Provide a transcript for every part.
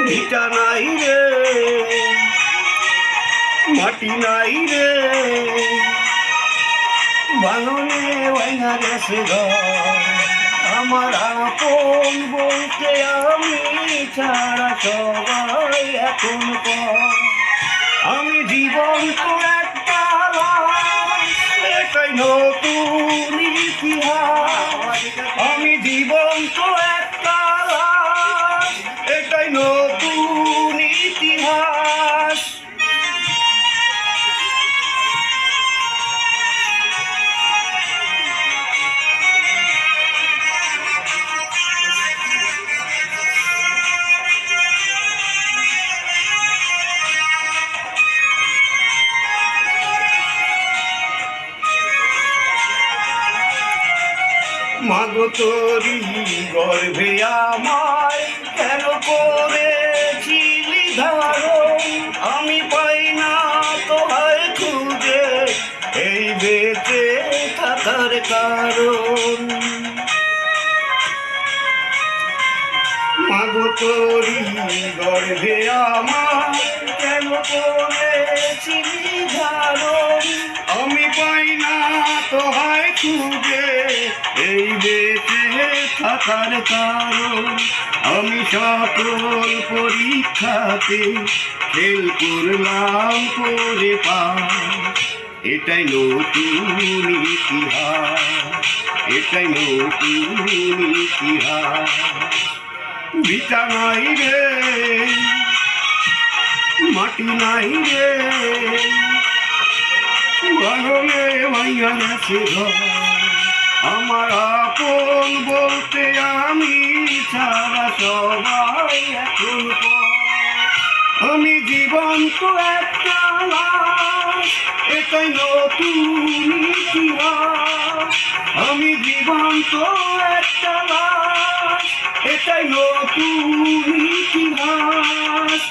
ভিটা নাই রে, মাটি নাই রে, বাননে ভাঙা গেছে ঘর। আমার আপন বলতে আমি ছাড়া সবাই এখন পর। আমি জীবন তো একটা লাশ, এটাই নতুন ইতিহাস। আমি জীবন তো একটা লাশ, এটাই নতুন ইতিহাস। মাগো তোরি গর্ভে আমায় কেন করেছিলি ধারণ? আমি পাই না তোহায় খুঁজে এই বেঁচে থাকার কারণ। মাগো তোরি গর্ভে আমায় কেন করেছিলি ধারণ? আমি পাই না তোহায় খুঁজে এই বেঁচে থাকার কারণ। আমি সকল পরীক্ষাতে ফেল করলাম করে পাস। এটাই নতুন ইতিহাস, এটাই নতুন ইতিহাস। ভিটা নাই রে, মাটি নাই রে, বাননে ভাঙা গেছে ঘর। আমার আপন বলতে আমি ছাড়া সবাই এখন পর। আমি জীবন্ত একটা লাশ, এটাই নতুন ইতিহাস। আমি জীবন্ত একটা লাশ, এটাই নতুন ইতিহাস।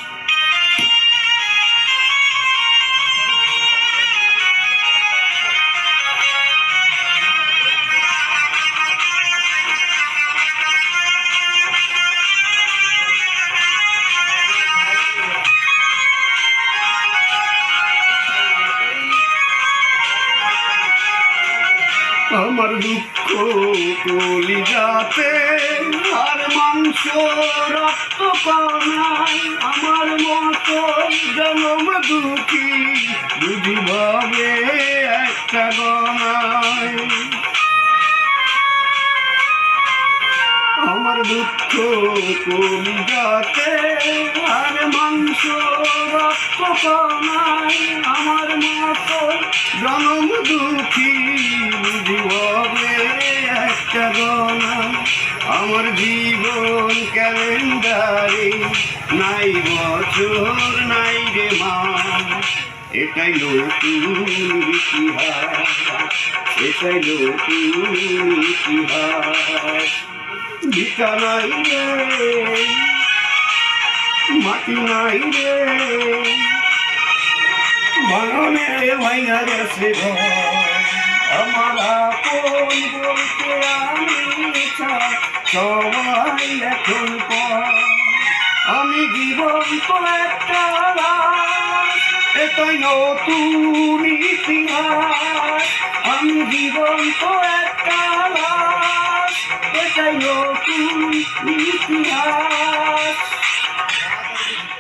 আমার দুঃখ কলিজাতে আর মাংস রক্ত কণায়। আমার মতো জনম দুঃখী বুঝি ভাবে একটা গণায়। আমার দুঃখ কলিজাতে আর মাংস রক্ত কণায়। আমার মতো জনম দুঃখী বুঝি ভাবে একটা গণায়। আমার জীবন ক্যালেন্ডারে নাই বছর নাই রে মাস। এটাই নতুন ইতিহাস, এটাই নতুন ইতিহাস। ভিটা নাই রে, মাটি নাই রে, বাননে ভাঙা গেছে ঘর। আমার আপন বলতে আমি ছাড়া সবাই এখন পর। আমি জীবন তো একটা লাশ, এটাই নতুন ইতিহাস। আমি জীবন তো একটা লাশ, এটাই নতুন ইতিহাস।